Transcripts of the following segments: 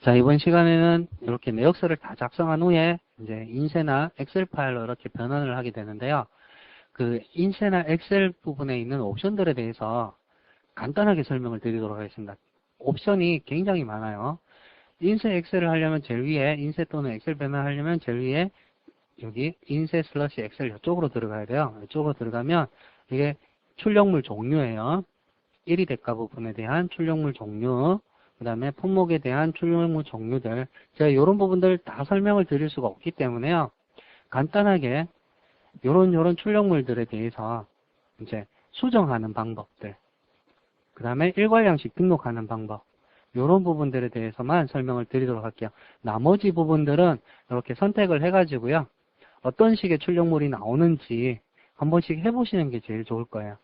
자, 이번 시간에는 이렇게 내역서를 다 작성한 후에 이제 인쇄나 엑셀 파일로 이렇게 변환을 하게 되는데요. 그 인쇄나 엑셀 부분에 있는 옵션들에 대해서 간단하게 설명을 드리도록 하겠습니다. 옵션이 굉장히 많아요. 인쇄 엑셀을 하려면 제일 위에, 인쇄 또는 엑셀 변환하려면 제일 위에 여기 인쇄 슬러시 엑셀 이쪽으로 들어가야 돼요. 이쪽으로 들어가면 이게 출력물 종류예요. 1위 대가 부분에 대한 출력물 종류, 그 다음에 품목에 대한 출력물 종류들, 제가 이런 부분들 다 설명을 드릴 수가 없기 때문에요. 간단하게 요런 출력물들에 대해서 이제 수정하는 방법들, 그 다음에 일괄량식 등록하는 방법, 요런 부분들에 대해서만 설명을 드리도록 할게요. 나머지 부분들은 이렇게 선택을 해가지고요. 어떤 식의 출력물이 나오는지 한 번씩 해보시는 게 제일 좋을 거예요.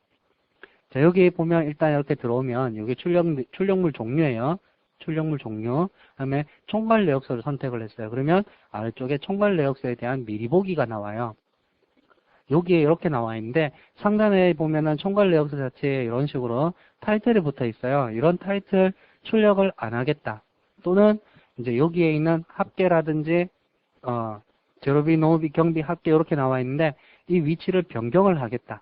자, 여기 보면 일단 이렇게 들어오면 여기 출력물 종류예요. 출력물 종류. 그다음에 총괄 내역서를 선택을 했어요. 그러면 아래쪽에 총괄 내역서에 대한 미리 보기가 나와요. 여기에 이렇게 나와 있는데 상단에 보면은 총괄 내역서 자체에 이런 식으로 타이틀이 붙어 있어요. 이런 타이틀 출력을 안 하겠다. 또는 이제 여기에 있는 합계라든지 제로비, 노비, 경비, 합계 이렇게 나와 있는데 이 위치를 변경을 하겠다.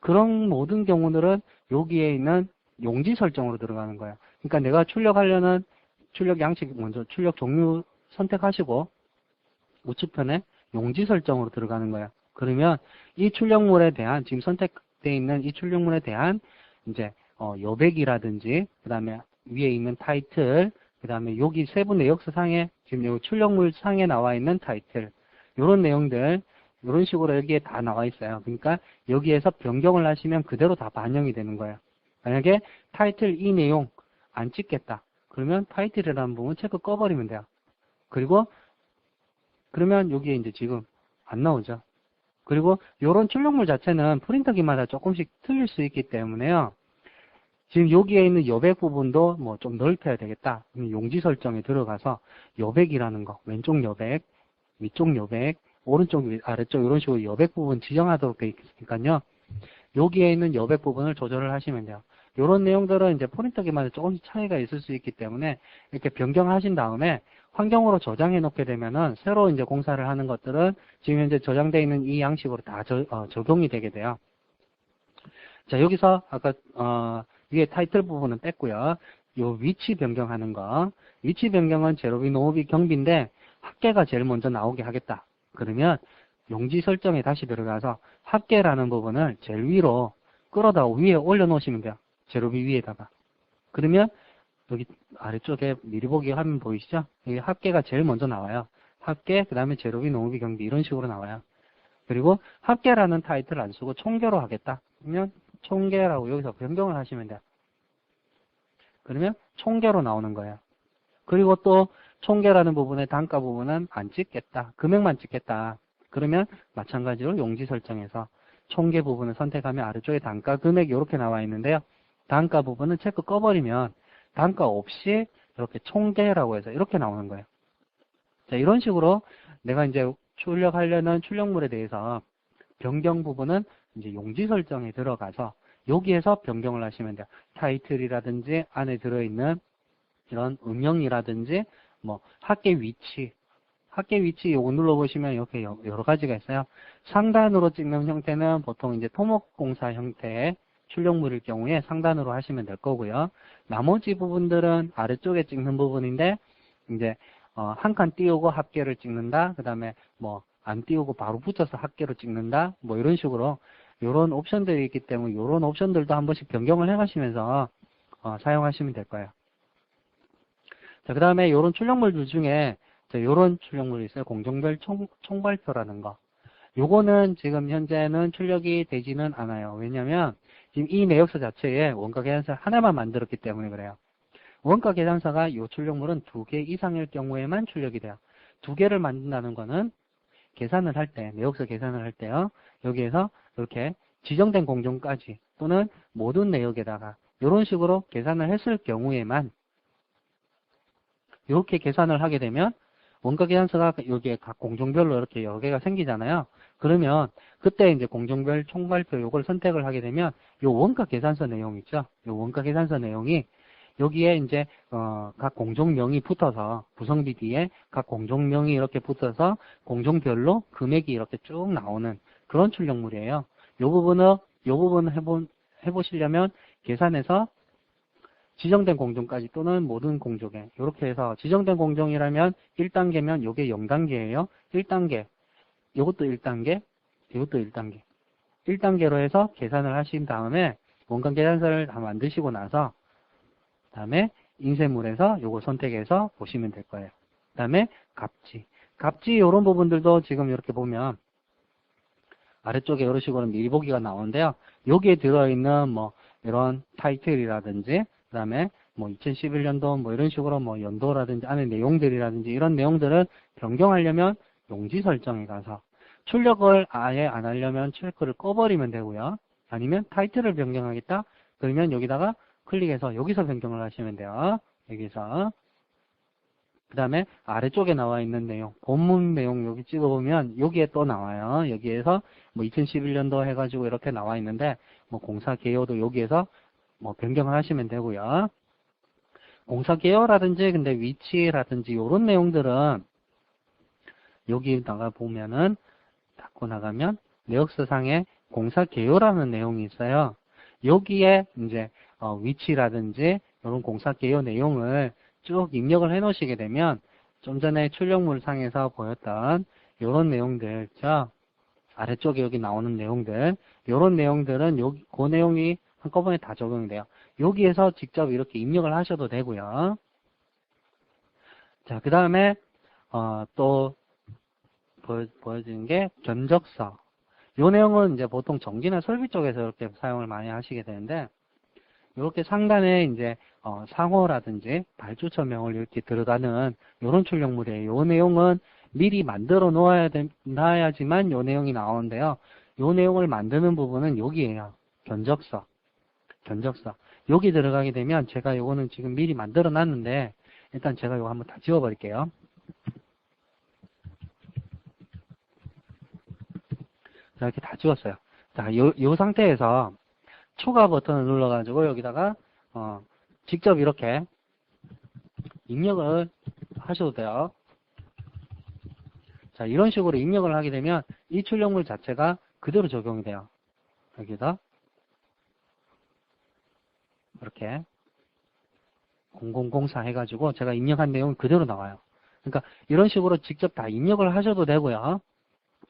그런 모든 경우들은 여기에 있는 용지 설정으로 들어가는 거예요. 그러니까 내가 출력하려는 출력 양식 먼저 출력 종류 선택하시고 우측편에 용지 설정으로 들어가는 거예요. 그러면 이 출력물에 대한 지금 선택되어 있는 이 출력물에 대한 이제 여백이라든지 그 다음에 위에 있는 타이틀, 그 다음에 여기 세부 내역서 상에 지금 요 출력물 상에 나와 있는 타이틀, 이런 내용들 이런 식으로 여기에 다 나와 있어요. 그러니까 여기에서 변경을 하시면 그대로 다 반영이 되는 거예요. 만약에 타이틀 이 내용 안 찍겠다. 그러면 타이틀이라는 부분 체크 꺼버리면 돼요. 그리고 그러면 여기에 이제 지금 안 나오죠. 그리고 이런 출력물 자체는 프린터기마다 조금씩 틀릴 수 있기 때문에요. 지금 여기에 있는 여백 부분도 뭐 좀 넓혀야 되겠다. 용지 설정에 들어가서 여백이라는 거, 왼쪽 여백, 위쪽 여백, 오른쪽, 아래쪽 이런 식으로 여백 부분 지정하도록 되어 있으니까요. 여기에 있는 여백 부분을 조절을 하시면 돼요. 이런 내용들은 이제 프린터기마다 조금씩 차이가 있을 수 있기 때문에 이렇게 변경하신 다음에 환경으로 저장해 놓게 되면은 새로 이제 공사를 하는 것들은 지금 현재 저장되어 있는 이 양식으로 다 적용이 되게 돼요. 자, 여기서 아까 위에 타이틀 부분은 뺐고요. 요 위치 변경하는 거. 위치 변경은 제로비, 노비, 경비인데 합계가 제일 먼저 나오게 하겠다. 그러면 용지 설정에 다시 들어가서 합계라는 부분을 제일 위로 끌어다 위에 올려놓으시면 돼요. 제로비 위에다가. 그러면 여기 아래쪽에 미리 보기 화면 보이시죠? 여기 합계가 제일 먼저 나와요. 합계, 그 다음에 제로비, 노비, 경비 이런 식으로 나와요. 그리고 합계라는 타이틀을 안 쓰고 총계로 하겠다. 그러면 총계라고 여기서 변경을 하시면 돼요. 그러면 총계로 나오는 거예요. 그리고 또 총계라는 부분의 단가 부분은 안 찍겠다. 금액만 찍겠다. 그러면 마찬가지로 용지 설정에서 총계 부분을 선택하면 아래쪽에 단가, 금액 이렇게 나와 있는데요. 단가 부분은 체크 꺼버리면 단가 없이 이렇게 총계라고 해서 이렇게 나오는 거예요. 자, 이런 식으로 내가 이제 출력하려는 출력물에 대해서 변경 부분은 이제 용지 설정에 들어가서 여기에서 변경을 하시면 돼요. 타이틀이라든지 안에 들어있는 이런 음영이라든지 뭐 합계 위치 요거 눌러보시면 이렇게 여러 가지가 있어요. 상단으로 찍는 형태는 보통 이제 토목공사 형태의 출력물일 경우에 상단으로 하시면 될 거고요. 나머지 부분들은 아래쪽에 찍는 부분인데 이제 한 칸 띄우고 합계를 찍는다. 그 다음에 뭐 안 띄우고 바로 붙여서 합계로 찍는다. 뭐 이런 식으로 이런 옵션들이 있기 때문에 이런 옵션들도 한 번씩 변경을 해가시면서 사용하시면 될 거예요. 자, 그 다음에 이런 출력물들 중에 이런 출력물이 있어요. 공정별 총괄표라는 거. 요거는 지금 현재는 출력이 되지는 않아요. 왜냐면 지금 이 내역서 자체에 원가 계산서 하나만 만들었기 때문에 그래요. 원가 계산서가 이 출력물은 2개 이상일 경우에만 출력이 돼요. 2개를 만든다는 거는 계산을 할 때, 내역서 계산을 할 때요. 여기에서 이렇게 지정된 공정까지 또는 모든 내역에다가 이런 식으로 계산을 했을 경우에만 이렇게 계산을 하게 되면 원가 계산서가 여기에 각 공정별로 이렇게 여러 개가 생기잖아요. 그러면 그때 이제 공정별 총괄표 요걸 선택을 하게 되면 요 원가 계산서 내용 있죠. 요 원가 계산서 내용이 여기에 이제 각 공종명이 붙어서 부성비 뒤에 각 공종명이 이렇게 붙어서 공종별로 금액이 이렇게 쭉 나오는 그런 출력물이에요. 요 부분을 해보시려면 계산해서 지정된 공종까지 또는 모든 공종에 이렇게 해서 지정된 공종이라면 1단계면 요게 0단계예요. 1단계 요것도 1단계 이것도 1단계 1단계로 해서 계산을 하신 다음에 원가 계산서를 다 만드시고 나서 다음에 인쇄물에서 요거 선택해서 보시면 될 거예요. 다음에 갑지 이런 부분들도 지금 이렇게 보면 아래쪽에 이런 식으로 미리 보기가 나오는데요. 여기에 들어있는 뭐 이런 타이틀이라든지 그 다음에 뭐 2011년도 뭐 이런 식으로 뭐 연도라든지 안에 내용들이라든지 이런 내용들을 변경하려면 용지 설정에 가서 출력을 아예 안 하려면 체크를 꺼버리면 되고요. 아니면 타이틀을 변경하겠다? 그러면 여기다가 클릭해서 여기서 변경을 하시면 돼요. 여기서. 그 다음에 아래쪽에 나와 있는 내용, 본문 내용 여기 찍어보면 여기에 또 나와요. 여기에서 뭐 2011년도 해가지고 이렇게 나와 있는데 뭐 공사 개요도 여기에서 뭐 변경을 하시면 되고요. 공사 개요라든지 근데 위치라든지 이런 내용들은 여기다가 보면은 닫고 나가면 내역서상에 공사 개요라는 내용이 있어요. 여기에 이제 위치라든지 이런 공사 개요 내용을 쭉 입력을 해 놓으시게 되면 좀 전에 출력물 상에서 보였던 이런 내용들, 아래쪽에 여기 나오는 내용들, 이런 내용들은 여기 그 내용이 한꺼번에 다 적용이 돼요. 여기에서 직접 이렇게 입력을 하셔도 되고요. 자, 그 다음에 또 보여지는 게 견적서. 이 내용은 이제 보통 전기나 설비 쪽에서 이렇게 사용을 많이 하시게 되는데, 이렇게 상단에 이제 상호라든지 발주처명을 이렇게 들어가는 이런 출력물이에요. 이 내용은 미리 만들어 놓아야지만 이 내용이 나오는데요. 이 내용을 만드는 부분은 여기에요. 견적서. 여기 들어가게 되면 제가 이거는 지금 미리 만들어 놨는데 일단 제가 이거 한번 다 지워버릴게요. 자, 이렇게 다 지웠어요. 자, 요 상태에서 초과 버튼을 눌러가지고 여기다가 직접 이렇게 입력을 하셔도 돼요. 자, 이런 식으로 입력을 하게 되면 이 출력물 자체가 그대로 적용이 돼요. 여기다 이렇게 0004 해가지고 제가 입력한 내용이 그대로 나와요. 그러니까 이런 식으로 직접 다 입력을 하셔도 되고요.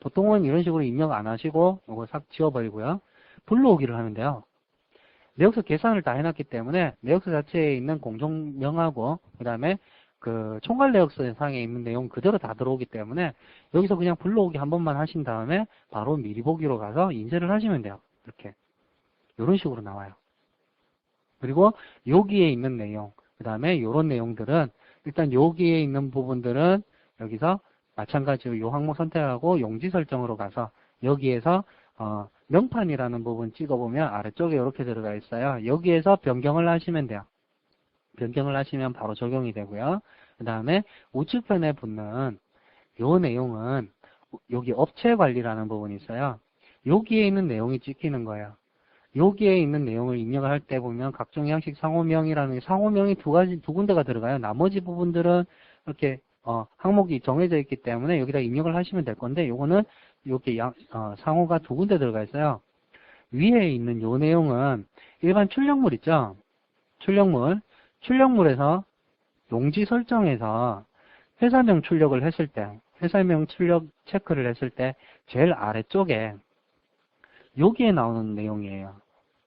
보통은 이런 식으로 입력 안 하시고 이거 싹 지워버리고요. 불러오기를 하면 돼요. 내역서 계산을 다 해놨기 때문에 내역서 자체에 있는 공종명하고 그 다음에 그 총괄 내역서 상에 있는 내용 그대로 다 들어오기 때문에 여기서 그냥 불러오기 한 번만 하신 다음에 바로 미리 보기로 가서 인쇄를 하시면 돼요. 이렇게 이런 식으로 나와요. 그리고 여기에 있는 내용 그 다음에 이런 내용들은 일단 여기에 있는 부분들은 여기서 마찬가지로 이 항목 선택하고 용지 설정으로 가서 여기에서 명판이라는 부분 찍어보면 아래쪽에 이렇게 들어가 있어요. 여기에서 변경을 하시면 돼요. 변경을 하시면 바로 적용이 되고요. 그 다음에 우측편에 붙는 이 내용은 여기 업체 관리라는 부분이 있어요. 여기에 있는 내용이 찍히는 거예요. 여기에 있는 내용을 입력을 할 때 보면 각종 양식 상호명이라는 상호명이 두 군데가 들어가요. 나머지 부분들은 이렇게 항목이 정해져 있기 때문에 여기다 입력을 하시면 될 건데 요거는 이렇게 상호가 두 군데 들어가 있어요. 위에 있는 요 내용은 일반 출력물 있죠? 출력물에서 용지 설정에서 회사명 출력을 했을 때, 회사명 출력 체크를 했을 때 제일 아래쪽에 여기에 나오는 내용이에요.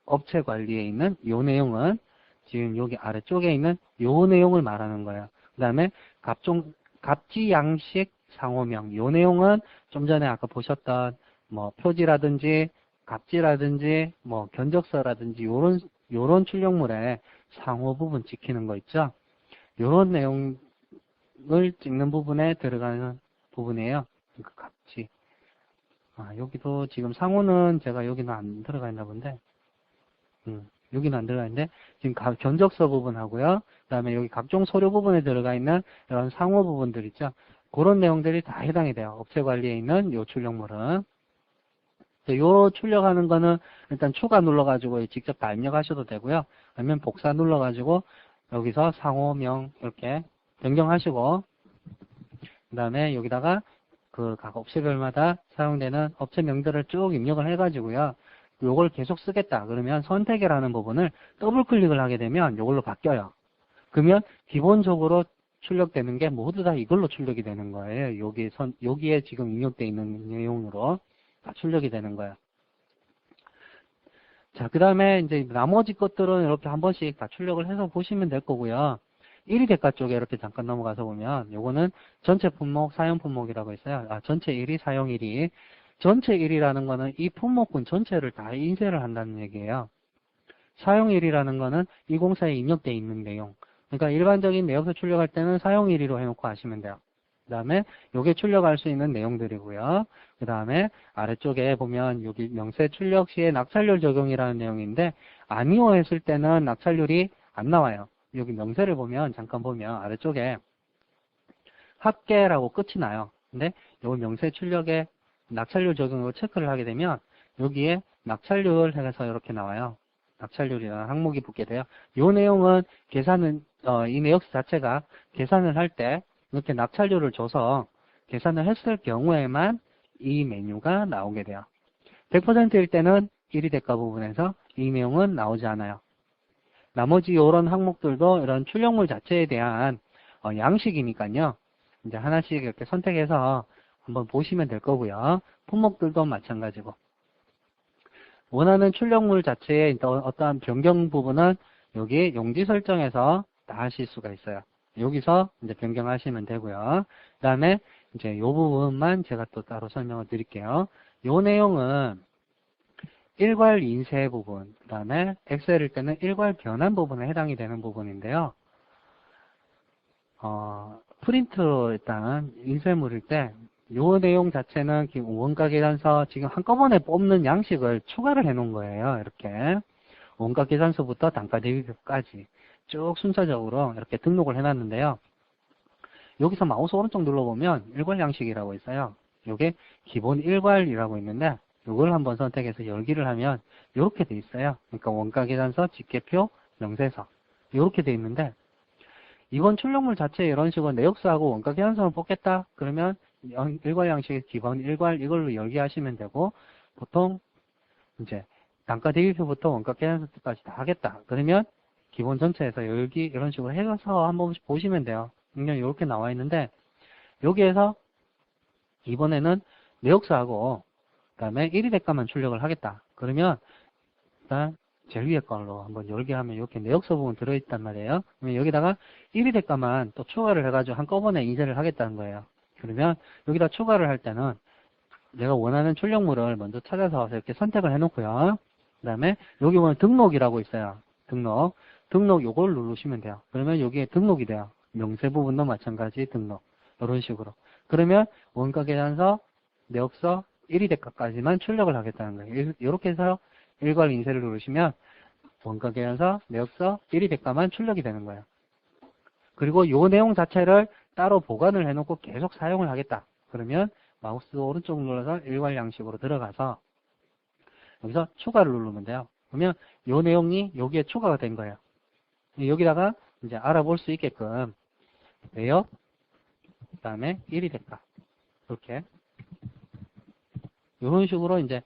업체 관리에 있는 요 내용은 지금 여기 아래쪽에 있는 요 내용을 말하는 거예요. 그 다음에 갑지 양식 상호명 요 내용은 좀 전에 아까 보셨던 뭐 표지라든지 갑지라든지 뭐 견적서라든지 요런 출력물에 상호 부분 찍히는 거 있죠. 요런 내용을 찍는 부분에 들어가는 부분이에요. 그 갑지. 여기도 지금 상호는 제가 여기는 안 들어가 있나 본데, 여기는 안 들어가 있는데, 지금 견적서 부분하고요. 그 다음에 여기 각종 서류 부분에 들어가 있는 이런 상호 부분들 있죠. 그런 내용들이 다 해당이 돼요. 업체 관리에 있는 요 출력물은. 요 출력하는 거는 일단 추가 눌러가지고 직접 다 입력하셔도 되고요. 아니면 복사 눌러가지고 여기서 상호명 이렇게 변경하시고, 그 다음에 여기다가 그 각 업체별마다 사용되는 업체명들을 쭉 입력을 해가지고요. 요걸 계속 쓰겠다. 그러면 선택이라는 부분을 더블 클릭을 하게 되면 요걸로 바뀌어요. 그러면 기본적으로 출력되는 게 모두 다 이걸로 출력이 되는 거예요. 여기에 지금 입력되어 있는 내용으로 다 출력이 되는 거예요. 자, 그 다음에 이제 나머지 것들은 이렇게 한 번씩 다 출력을 해서 보시면 될 거고요. 1위 대가 쪽에 이렇게 잠깐 넘어가서 보면 요거는 전체 품목, 사용 품목이라고 있어요. 전체 1위, 사용 1위. 전체 1위라는 거는 이 품목군 전체를 다 인쇄를 한다는 얘기예요. 사용 1위라는 거는 이 공사에 입력되어 있는 내용. 그러니까 일반적인 내역서 출력할 때는 사용 1위로 해놓고 하시면 돼요. 그 다음에 요게 출력할 수 있는 내용들이고요. 그 다음에 아래쪽에 보면 여기 명세 출력 시에 낙찰률 적용이라는 내용인데 아니오 했을 때는 낙찰률이 안 나와요. 여기 명세를 보면 잠깐 보면 아래쪽에 합계라고 끝이 나요. 근데 요 명세 출력에 낙찰률 적용으로 체크를 하게 되면 여기에 낙찰률 해서 이렇게 나와요. 낙찰률이라는 항목이 붙게 돼요. 이 내용은 계산은 이 내역서 자체가 계산을 할 때 이렇게 낙찰률을 줘서 계산을 했을 경우에만 이 메뉴가 나오게 돼요. 100%일 때는 1위 대가 부분에서 이 내용은 나오지 않아요. 나머지 이런 항목들도 이런 출력물 자체에 대한 양식이니까요. 이제 하나씩 이렇게 선택해서 한번 보시면 될 거고요. 품목들도 마찬가지고. 원하는 출력물 자체의 어떠한 변경 부분은 여기 용지 설정에서 다 하실 수가 있어요. 여기서 이제 변경하시면 되고요. 그 다음에 이제 이 부분만 제가 또 따로 설명을 드릴게요. 이 내용은 일괄 인쇄 부분, 그 다음에 엑셀일 때는 일괄 변환 부분에 해당이 되는 부분인데요. 프린트로 일단 인쇄물일 때 이 내용 자체는 원가 계산서 지금 한꺼번에 뽑는 양식을 추가를 해 놓은 거예요. 이렇게 원가 계산서부터 단가 대비표까지 쭉 순서적으로 이렇게 등록을 해 놨는데요. 여기서 마우스 오른쪽 눌러보면 일괄 양식이라고 있어요. 이게 기본 일괄이라고 있는데 이걸 한번 선택해서 열기를 하면 이렇게 돼 있어요. 그러니까 원가 계산서, 집계표, 명세서 이렇게 돼 있는데 이번 출력물 자체에 이런 식으로 내역서하고 원가 계산서를 뽑겠다 그러면 일괄 양식의 기본 일괄 이걸로 열기하시면 되고 보통 이제 단가 대비표부터 원가 계산서까지 다 하겠다 그러면 기본 전체에서 열기 이런 식으로 해서 한번 보시면 돼요. 그냥 이렇게 나와 있는데 여기에서 이번에는 내역서하고 그 다음에 1위 대가만 출력을 하겠다. 그러면 일단 제일 위에 걸로 한번 열게 하면 이렇게 내역서 부분 들어있단 말이에요. 그러면 여기다가 1위 대가만 또 추가를 해가지고 한꺼번에 인쇄를 하겠다는 거예요. 그러면 여기다 추가를 할 때는 내가 원하는 출력물을 먼저 찾아서 이렇게 선택을 해놓고요. 그 다음에 여기 보면 등록이라고 있어요. 등록 요걸 누르시면 돼요. 그러면 여기에 등록이 돼요. 명세 부분도 마찬가지 등록. 이런 식으로. 그러면 원가 계산서, 내역서, 1위 대가까지만 출력을 하겠다는 거예요. 이렇게 해서 일괄 인쇄를 누르시면 원가 계산서, 내역서, 1위 대가만 출력이 되는 거예요. 그리고 요 내용 자체를 따로 보관을 해놓고 계속 사용을 하겠다. 그러면 마우스 오른쪽 눌러서 일괄 양식으로 들어가서 여기서 추가를 누르면 돼요. 그러면 요 내용이 여기에 추가가 된 거예요. 여기다가 이제 알아볼 수 있게끔 내역, 그 다음에 1위 대가 이렇게 이런 식으로 이제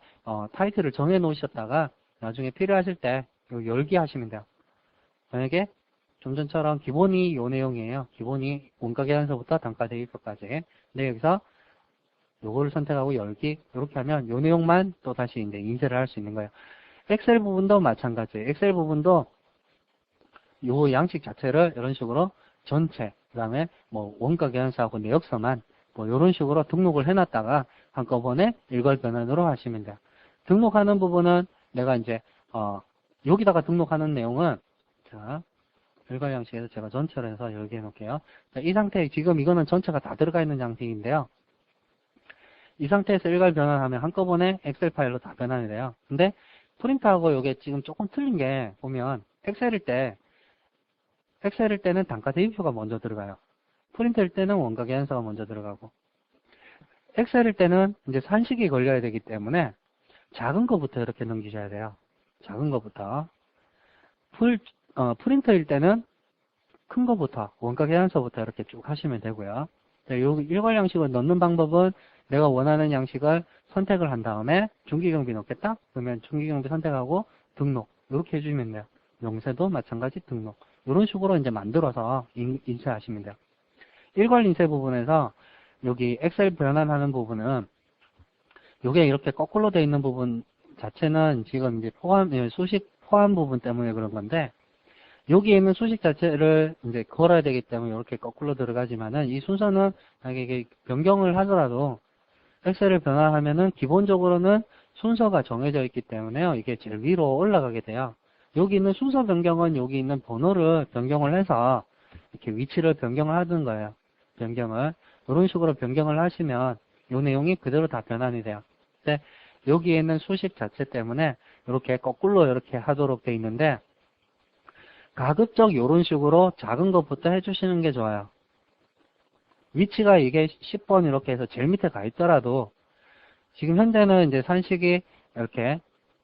타이틀을 정해 놓으셨다가 나중에 필요하실 때 열기 하시면 돼요. 만약에 좀 전처럼 기본이 요 내용이에요. 기본이 원가 계산서부터 단가 대비표까지. 근데 여기서 요거를 선택하고 열기 이렇게 하면 요 내용만 또 다시 이제 인쇄를 할 수 있는 거예요. 엑셀 부분도 마찬가지예요. 엑셀 부분도 요 양식 자체를 이런 식으로 전체 그다음에 뭐 원가 계산서하고 내역서만 뭐 이런 식으로 등록을 해놨다가 한꺼번에 일괄 변환으로 하시면 돼요. 등록하는 부분은 내가 이제 여기다가 등록하는 내용은 자 일괄 양식에서 제가 전체로 해서 열게 해놓을게요. 자, 이 상태에 지금 이거는 전체가 다 들어가 있는 양식인데요. 이 상태에서 일괄 변환하면 한꺼번에 엑셀 파일로 다 변환이 돼요. 근데 프린트하고 이게 지금 조금 틀린 게 보면 엑셀일 때는 단가 대비표가 먼저 들어가요. 프린트일 때는 원가 계산서가 먼저 들어가고 엑셀일 때는 이제 산식이 걸려야 되기 때문에 작은 거부터 이렇게 넘기셔야 돼요. 작은 거부터. 프린터일 때는 큰 거부터, 원가 계산서부터 이렇게 쭉 하시면 되고요. 자, 요 일괄 양식을 넣는 방법은 내가 원하는 양식을 선택을 한 다음에 중기경비 넣겠다? 그러면 중기경비 선택하고 등록. 이렇게 해주면 돼요. 명세도 마찬가지 등록. 이런 식으로 이제 만들어서 인쇄하시면 돼요. 일괄 인쇄 부분에서 여기 엑셀 변환하는 부분은 요게 이렇게 거꾸로 되어 있는 부분 자체는 지금 이제 수식 포함 부분 때문에 그런 건데, 여기에 있는 수식 자체를 이제 걸어야 되기 때문에 이렇게 거꾸로 들어가지만은 이 순서는 만약에 이게 변경을 하더라도 엑셀을 변환하면은 기본적으로는 순서가 정해져 있기 때문에요. 이게 제일 위로 올라가게 돼요. 여기 있는 순서 변경은 여기 있는 번호를 변경을 해서 이렇게 위치를 변경을 하는 거예요. 변경을. 이런 식으로 변경을 하시면 이 내용이 그대로 다 변환이 돼요. 근데 여기에 있는 수식 자체 때문에 이렇게 거꾸로 이렇게 하도록 돼 있는데, 가급적 이런 식으로 작은 것부터 해주시는 게 좋아요. 위치가 이게 10번 이렇게 해서 제일 밑에 가 있더라도 지금 현재는 이제 산식이 이렇게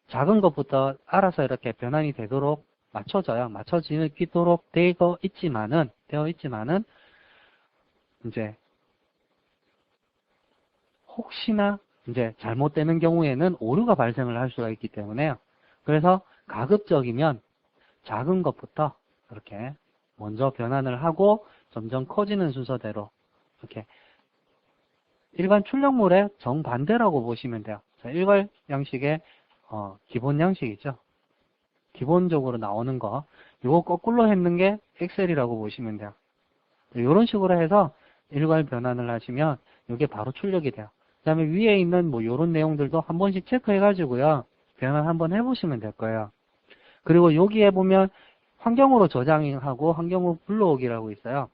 작은 것부터 알아서 이렇게 변환이 되도록 맞춰져요. 맞춰지도록 되어 있지만은 이제 혹시나 이제 잘못되는 경우에는 오류가 발생을 할 수가 있기 때문에요. 그래서 가급적이면 작은 것부터 이렇게 먼저 변환을 하고 점점 커지는 순서대로 이렇게 일반 출력물의 정반대라고 보시면 돼요. 자, 일괄 양식의 기본 양식이죠. 기본적으로 나오는 거. 이거 거꾸로 했는 게 엑셀이라고 보시면 돼요. 이런 식으로 해서 일괄 변환을 하시면 이게 바로 출력이 돼요. 그 다음에 위에 있는 뭐 이런 내용들도 한 번씩 체크해가지고요. 변환 한번 해보시면 될 거예요. 그리고 여기에 보면 환경으로 저장하고 환경으로 불러오기라고 있어요.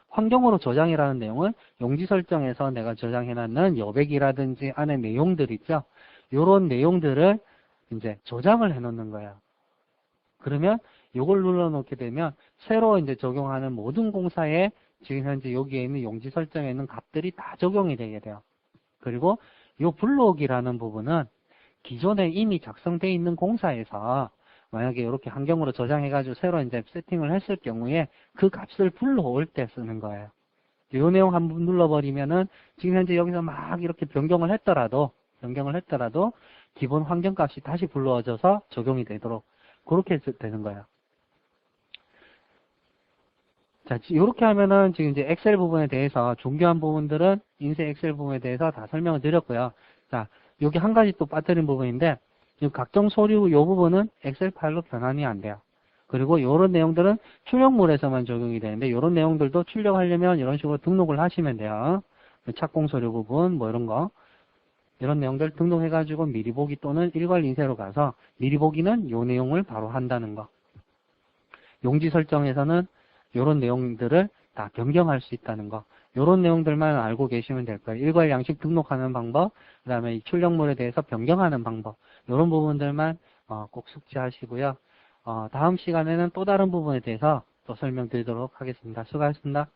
환경으로 저장이라는 내용은 용지 설정에서 내가 저장해놨는 여백이라든지 안에 내용들 있죠. 이런 내용들을 이제 저장을 해놓는 거예요. 그러면 이걸 눌러놓게 되면 새로 이제 적용하는 모든 공사에 지금 현재 여기에 있는 용지 설정에 있는 값들이 다 적용이 되게 돼요. 그리고 이 불러오기라는 부분은 기존에 이미 작성되어 있는 공사에서 만약에 이렇게 환경으로 저장해가지고 새로 이제 세팅을 했을 경우에 그 값을 불러올 때 쓰는 거예요. 이 내용 한번 눌러버리면은 지금 현재 여기서 막 이렇게 변경을 했더라도 기본 환경값이 다시 불러와져서 적용이 되도록 그렇게 되는 거예요. 자, 이렇게 하면은 지금 이제 엑셀 부분에 대해서 중요한 부분들은 인쇄 엑셀 부분에 대해서 다 설명을 드렸고요. 자, 여기 한 가지 또 빠뜨린 부분인데, 각종 서류 이 부분은 엑셀 파일로 변환이 안 돼요. 그리고 이런 내용들은 출력물에서만 적용이 되는데, 이런 내용들도 출력하려면 이런 식으로 등록을 하시면 돼요. 착공 서류 부분, 뭐 이런 거. 이런 내용들 등록해가지고 미리 보기 또는 일괄 인쇄로 가서 미리 보기는 이 내용을 바로 한다는 거. 용지 설정에서는 이런 내용들을 다 변경할 수 있다는 거. 이런 내용들만 알고 계시면 될 거예요. 일괄 양식 등록하는 방법, 그 다음에 출력물에 대해서 변경하는 방법. 이런 부분들만 꼭 숙지하시고요. 다음 시간에는 또 다른 부분에 대해서 또 설명드리도록 하겠습니다. 수고하셨습니다.